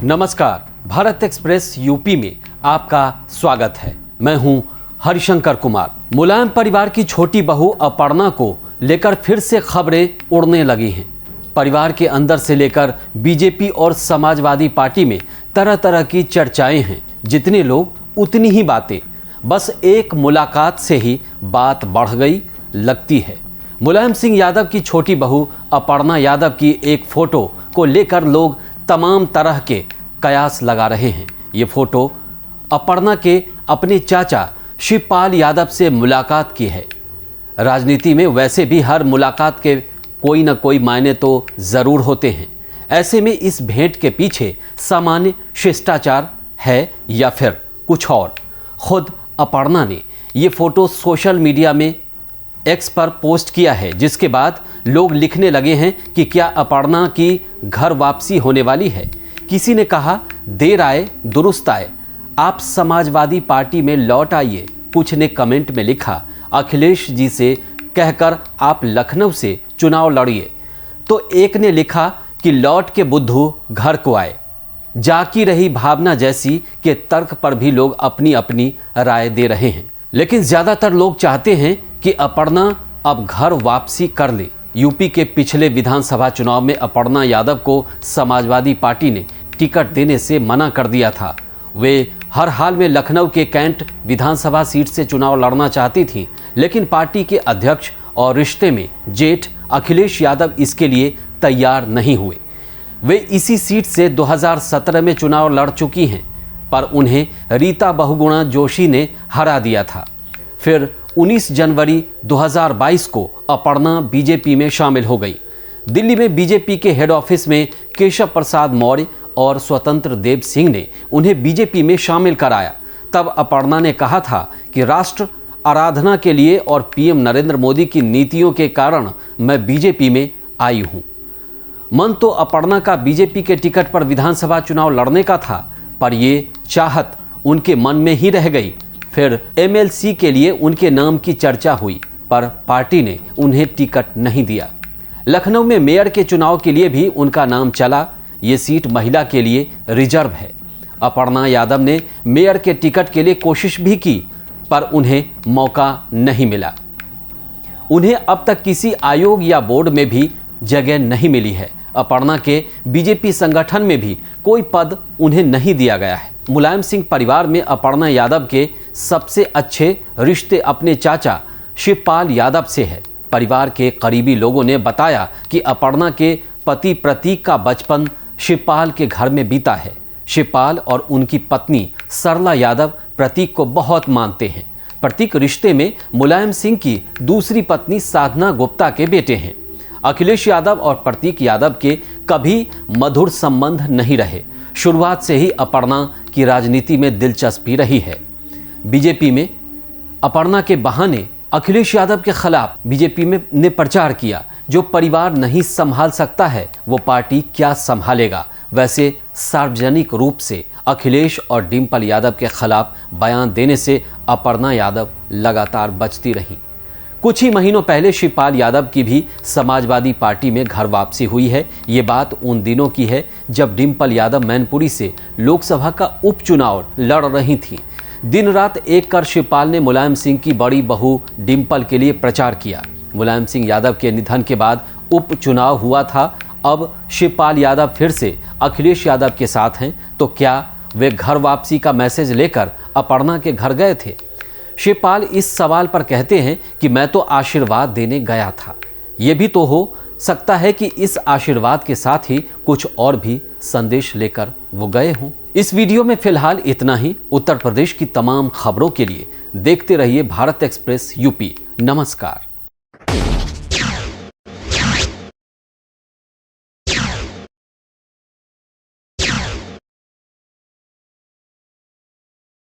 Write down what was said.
नमस्कार, Bharat express UP में आपका स्वागत है। मैं हूं हरिशंकर कुमार। मुलायम परिवार की छोटी बहू अपर्णा को लेकर फिर से खबरें उड़ने लगी हैं। परिवार के अंदर से लेकर बीजेपी और समाजवादी पार्टी में तरह तरह की चर्चाएं हैं। जितने लोग उतनी ही बातें। बस एक मुलाकात से ही बात बढ़ गई लगती है। मुलायम सिंह यादव की छोटी बहू अपर्णा यादव की एक फोटो को लेकर लोग तमाम तरह के कयास लगा रहे हैं। ये फोटो अपर्णा के अपने चाचा शिवपाल यादव से मुलाकात की है। राजनीति में वैसे भी हर मुलाकात के कोई न कोई मायने तो ज़रूर होते हैं। ऐसे में इस भेंट के पीछे सामान्य शिष्टाचार है या फिर कुछ और। खुद अपर्णा ने ये फोटो सोशल मीडिया में एक्स पर पोस्ट किया है, जिसके बाद लोग लिखने लगे हैं कि क्या अपर्णा की घर वापसी होने वाली है। किसी ने कहा देर आए दुरुस्त आए, आप समाजवादी पार्टी में लौट आइए। कुछ ने कमेंट में लिखा अखिलेश जी से कहकर आप लखनऊ से चुनाव लड़िए। तो एक ने लिखा कि लौट के बुद्धू घर को आए। जाकी रही भावना जैसी के तर्क पर भी लोग अपनी अपनी राय दे रहे हैं। लेकिन ज़्यादातर लोग चाहते हैं कि अपर्णा अब घर वापसी कर ले। यूपी के पिछले विधानसभा चुनाव में अपर्णा यादव को समाजवादी पार्टी ने टिकट देने से मना कर दिया था। वे हर हाल में लखनऊ के कैंट विधानसभा सीट से चुनाव लड़ना चाहती थीं, लेकिन पार्टी के अध्यक्ष और रिश्ते में जेठ अखिलेश यादव इसके लिए तैयार नहीं हुए। वे इसी सीट से 2017 में चुनाव लड़ चुकी हैं, पर उन्हें रीता बहुगुणा जोशी ने हरा दिया था। फिर 19 जनवरी 2022 को अपर्णा बीजेपी में शामिल हो गई। दिल्ली में बीजेपी के हेड ऑफिस में केशव प्रसाद मौर्य और स्वतंत्र देव सिंह ने उन्हें बीजेपी में शामिल कराया। तब अपर्णा ने कहा था कि राष्ट्र आराधना के लिए और पीएम नरेंद्र मोदी की नीतियों के कारण मैं बीजेपी में आई हूं। मन तो अपर्णा का बीजेपी के टिकट पर विधानसभा चुनाव लड़ने का था, पर ये चाहत उनके मन में ही रह गई। फिर एमएलसी के लिए उनके नाम की चर्चा हुई, पर पार्टी ने उन्हें टिकट नहीं दिया। लखनऊ में मेयर के चुनाव के लिए भी उनका नाम चला। ये सीट महिला के लिए रिजर्व है। अपर्णा यादव ने मेयर के टिकट के लिए कोशिश भी की, पर उन्हें मौका नहीं मिला। उन्हें अब तक किसी आयोग या बोर्ड में भी जगह नहीं मिली है। अपर्णा के बीजेपी संगठन में भी कोई पद उन्हें नहीं दिया गया है। मुलायम सिंह परिवार में अपर्णा यादव के सबसे अच्छे रिश्ते अपने चाचा शिवपाल यादव से है। परिवार के करीबी लोगों ने बताया कि अपर्णा के पति प्रतीक का बचपन शिवपाल के घर में बीता है। शिवपाल और उनकी पत्नी सरला यादव प्रतीक को बहुत मानते हैं। प्रतीक रिश्ते में मुलायम सिंह की दूसरी पत्नी साधना गुप्ता के बेटे हैं। अखिलेश यादव और प्रतीक यादव के कभी मधुर संबंध नहीं रहे। शुरुआत से ही अपर्णा की राजनीति में दिलचस्पी रही है। बीजेपी में अपर्णा के बहाने अखिलेश यादव के खिलाफ बीजेपी में ने प्रचार किया। जो परिवार नहीं संभाल सकता है वो पार्टी क्या संभालेगा। वैसे सार्वजनिक रूप से अखिलेश और डिम्पल यादव के खिलाफ बयान देने से अपर्णा यादव लगातार बचती रहीं। कुछ ही महीनों पहले शिवपाल यादव की भी समाजवादी पार्टी में घर वापसी हुई है। ये बात उन दिनों की है जब डिम्पल यादव मैनपुरी से लोकसभा का उपचुनाव लड़ रही थीं। दिन रात एक कर शिवपाल ने मुलायम सिंह की बड़ी बहू डिम्पल के लिए प्रचार किया। मुलायम सिंह यादव के निधन के बाद उपचुनाव हुआ था। अब शिवपाल यादव फिर से अखिलेश यादव के साथ हैं, तो क्या वे घर वापसी का मैसेज लेकर अपर्णा के घर गए थे? शिवपाल इस सवाल पर कहते हैं कि मैं तो आशीर्वाद देने गया था। ये भी तो हो सकता है कि इस आशीर्वाद के साथ ही कुछ और भी संदेश लेकर वो गए हों। इस वीडियो में फिलहाल इतना ही। उत्तर प्रदेश की तमाम खबरों के लिए देखते रहिए भारत एक्सप्रेस यूपी। नमस्कार।